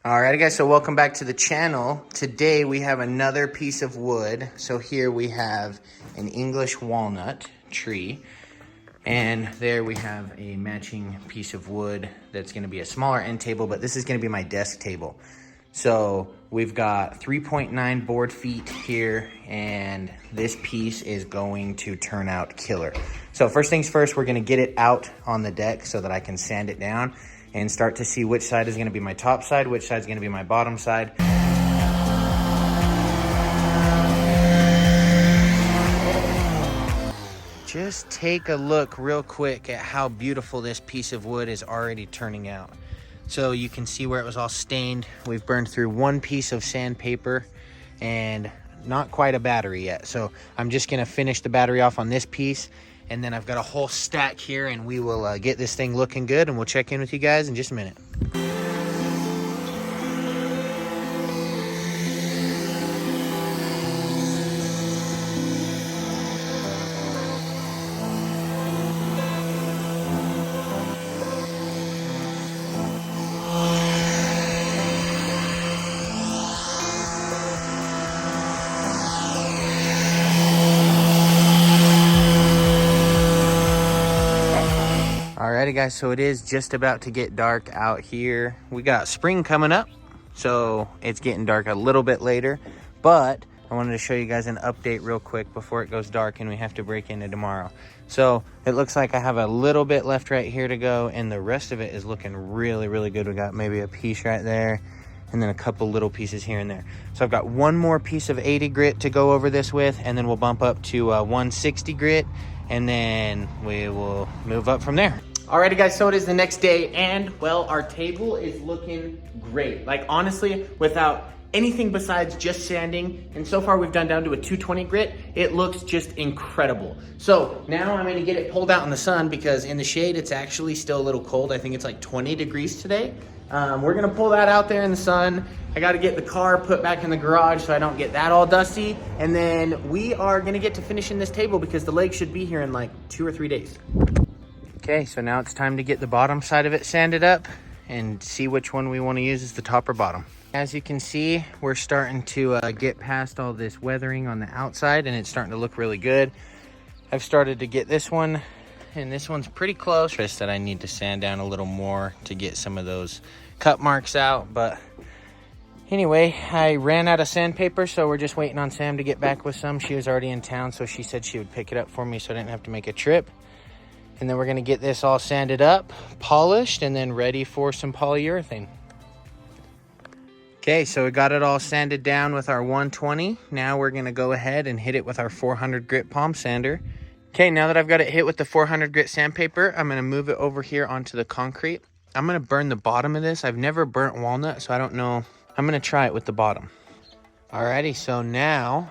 Alrighty guys, so welcome back to the channel. Today we have another piece of wood. So here we have an English walnut tree, and there we have a matching piece of wood that's gonna be a smaller end table, but this is gonna be my desk table. So we've got 3.9 board feet here, and this piece is going to turn out killer. So first things first, we're gonna get it out on the deck so that I can sand it down and start to see which side is gonna be my top side, which side is gonna be my bottom side. Just take a look real quick at how beautiful this piece of wood is already turning out. So you can see where it was all stained. We've burned through one piece of sandpaper and not quite a battery yet. So I'm just gonna finish the battery off on this piece, and then I've got a whole stack here, and we will get this thing looking good, and we'll check in with you guys in just a minute. Alrighty guys, so it is just about to get dark out here. We got spring coming up, so it's getting dark a little bit later, but I wanted to show you guys an update real quick before it goes dark and we have to break into tomorrow. So it looks like I have a little bit left right here to go, and the rest of it is looking really, really good. We got maybe a piece right there, and then a couple little pieces here and there. So I've got one more piece of 80 grit to go over this with, and then we'll bump up to 160 grit, and then we will move up from there. Alrighty guys, so it is the next day, and well, our table is looking great. Like honestly, without anything besides just sanding, and so far we've done down to a 220 grit, it looks just incredible. So now I'm gonna get it pulled out in the sun, because in the shade it's actually still a little cold. I think it's like 20 degrees today. We're gonna pull that out there in the sun. I gotta get the car put back in the garage so I don't get that all dusty, and then we are gonna get to finishing this table because the legs should be here in like 2 or 3 days. Okay, so now it's time to get the bottom side of it sanded up and see which one we want to use as the top or bottom. As you can see, we're starting to get past all this weathering on the outside, and it's starting to look really good. I've started to get this one, and this one's pretty close. Just that I need to sand down a little more to get some of those cut marks out. But anyway, I ran out of sandpaper, so we're just waiting on Sam to get back with some. She was already in town, so she said she would pick it up for me so I didn't have to make a trip. And then we're gonna get this all sanded up, polished, and then ready for some polyurethane. Okay, so we got it all sanded down with our 120. Now we're gonna go ahead and hit it with our 400 grit palm sander. Okay, now that I've got it hit with the 400 grit sandpaper, I'm gonna move it over here onto the concrete. I'm gonna burn the bottom of this. I've never burnt walnut, so I don't know. I'm gonna try it with the bottom. Alrighty, so now,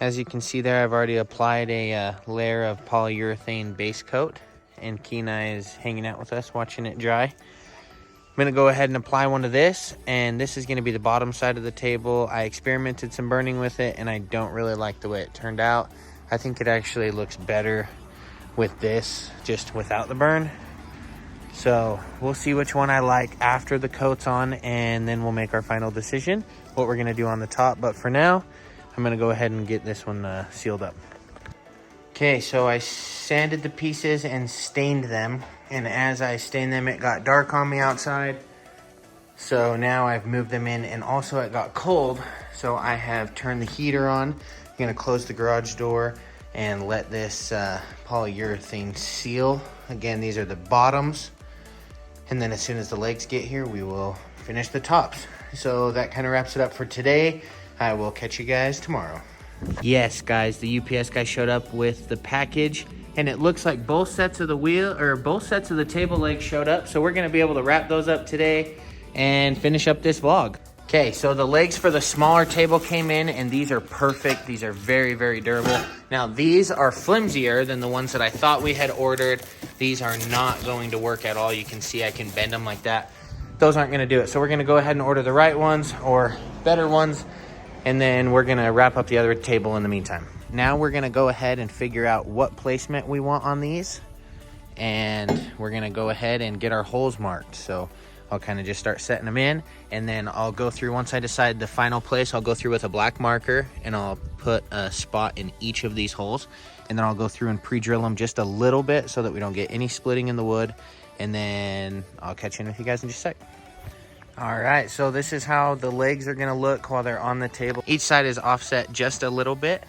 as you can see there, I've already applied a layer of polyurethane base coat, and Kenai is hanging out with us watching it dry. I'm gonna go ahead and apply one of this, and this is gonna be the bottom side of the table. I experimented some burning with it, and I don't really like the way it turned out. I think it actually looks better with this, just without the burn. So we'll see which one I like after the coat's on, and then we'll make our final decision what we're gonna do on the top. But for now, I'm gonna go ahead and get this one sealed up. Okay, so I sanded the pieces and stained them, and as I stained them, it got dark on the outside. So now I've moved them in, and also it got cold, so I have turned the heater on. I'm gonna close the garage door and let this polyurethane seal. Again, these are the bottoms, and then as soon as the legs get here, we will finish the tops. So that kind of wraps it up for today. I will catch you guys tomorrow. Yes, guys, the UPS guy showed up with the package, and it looks like both sets of the table legs showed up. So we're gonna be able to wrap those up today and finish up this vlog. Okay, so the legs for the smaller table came in, and these are perfect. These are very, very durable. Now, these are flimsier than the ones that I thought we had ordered. These are not going to work at all. You can see I can bend them like that. Those aren't gonna do it. So we're gonna go ahead and order the right ones or better ones, and then we're gonna wrap up the other table in the meantime. Now we're gonna go ahead and figure out what placement we want on these, and we're gonna go ahead and get our holes marked. So I'll kind of just start setting them in, and then I'll go through, once I decide the final place, I'll go through with a black marker and I'll put a spot in each of these holes, and then I'll go through and pre-drill them just a little bit so that we don't get any splitting in the wood, and then I'll catch in with you guys in just a sec. All right, so this is how the legs are gonna look while they're on the table. Each side is offset just a little bit.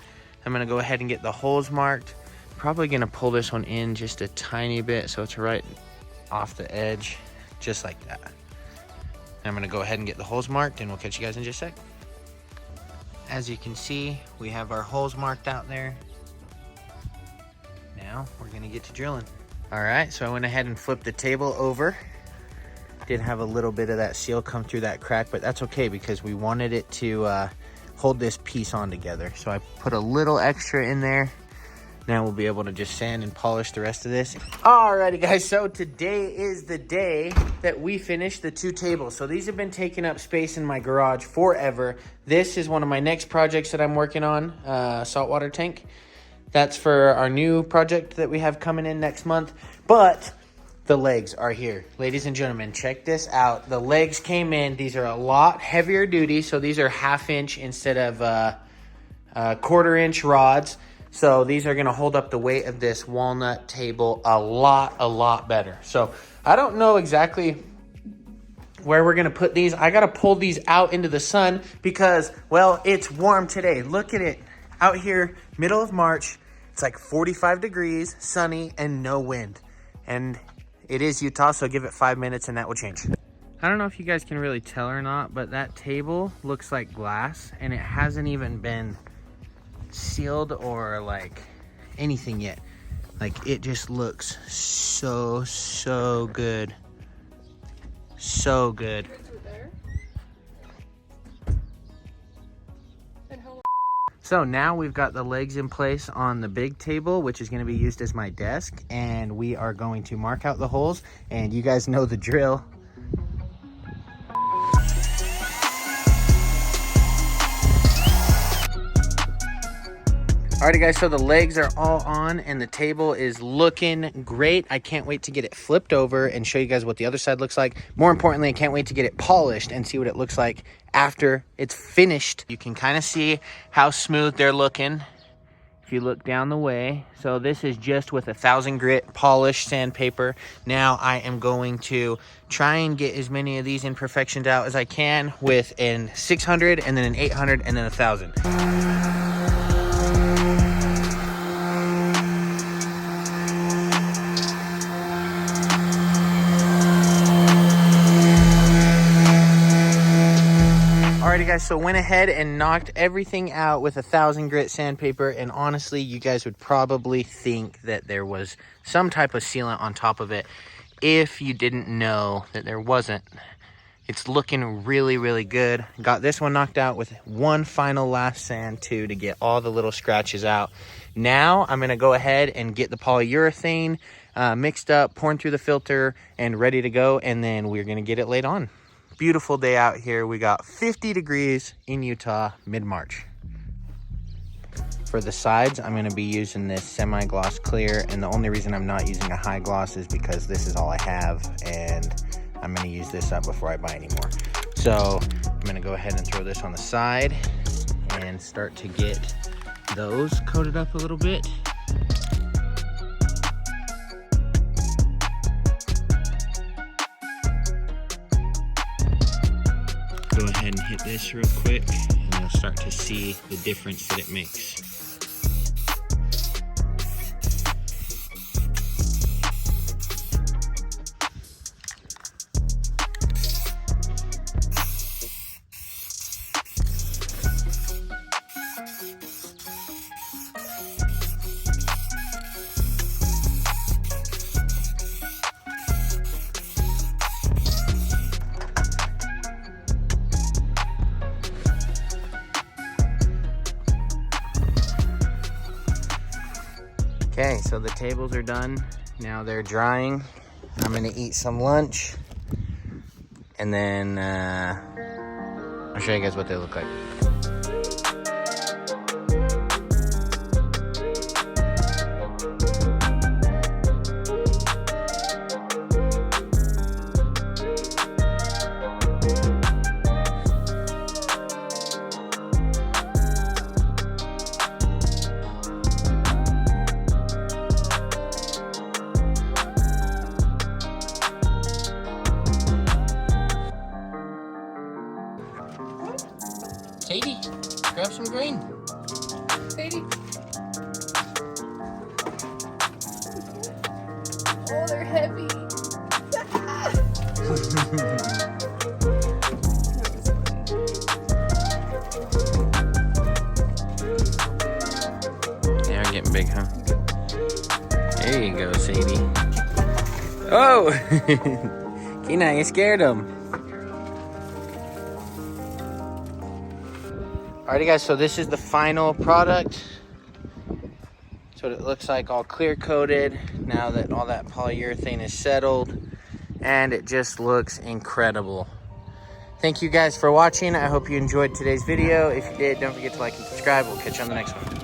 I'm gonna go ahead and get the holes marked. Probably gonna pull this one in just a tiny bit so it's right off the edge, just like that. I'm gonna go ahead and get the holes marked, and we'll catch you guys in just a sec. As you can see, we have our holes marked out there. Now we're gonna get to drilling. All right, so I went ahead and flipped the table over. Did have a little bit of that seal come through that crack, but that's okay because we wanted it to hold this piece on together. So I put a little extra in there. Now we'll be able to just sand and polish the rest of this. Alrighty guys, so today is the day that we finish the 2 tables. So these have been taking up space in my garage forever. This is one of my next projects that I'm working on, saltwater tank. That's for our new project that we have coming in next month. But the legs are here. Ladies and gentlemen, check this out. The legs came in. These are a lot heavier duty. So these are 1/2 inch instead of 1/4 inch rods. So these are gonna hold up the weight of this walnut table a lot better. So I don't know exactly where we're gonna put these. I gotta pull these out into the sun because, well, it's warm today. Look at it out here, middle of March. It's like 45 degrees, sunny, and no wind. And it is Utah, so give it 5 minutes and that will change. I don't know if you guys can really tell or not, but that table looks like glass and it hasn't even been sealed or like anything yet. Like, it just looks so good. So good. So now we've got the legs in place on the big table, which is going to be used as my desk, and we are going to mark out the holes, and you guys know the drill. Alrighty guys, so the legs are all on and the table is looking great. I can't wait to get it flipped over and show you guys what the other side looks like. More importantly, I can't wait to get it polished and see what it looks like after it's finished. You can kind of see how smooth they're looking if you look down the way. So this is just with 1000 grit polished sandpaper. Now I am going to try and get as many of these imperfections out as I can with an 600 and then an 800 and then 1000. Alrighty guys, so went ahead and knocked everything out with 1000 grit sandpaper, and honestly, you guys would probably think that there was some type of sealant on top of it if you didn't know that there wasn't. It's looking really good. Got this one knocked out with one final last sand too to get all the little scratches out. Now I'm gonna go ahead and get the polyurethane mixed up, pouring through the filter and ready to go, and then we're gonna get it laid on. Beautiful day out here. We got 50 degrees in Utah, mid-March. For the sides, I'm gonna be using this semi-gloss clear, and the only reason I'm not using a high gloss is because this is all I have, and I'm gonna use this up before I buy any more. So I'm gonna go ahead and throw this on the side and start to get those coated up a little bit. Go ahead and hit this real quick, and you'll start to see the difference that it makes. Okay, so the tables are done. Now they're drying. I'm gonna eat some lunch, and then I'll show you guys what they look like. Sadie, grab some grain. Sadie. Oh, they're heavy. Yeah, we're getting big, huh? There you go, Sadie. Oh! Kina, you scared him. Alrighty, guys, so this is the final product. That's what it looks like, all clear coated now that all that polyurethane is settled, and it just looks incredible. Thank you guys for watching. I hope you enjoyed today's video. If you did, don't forget to like and subscribe. We'll catch you on the next one.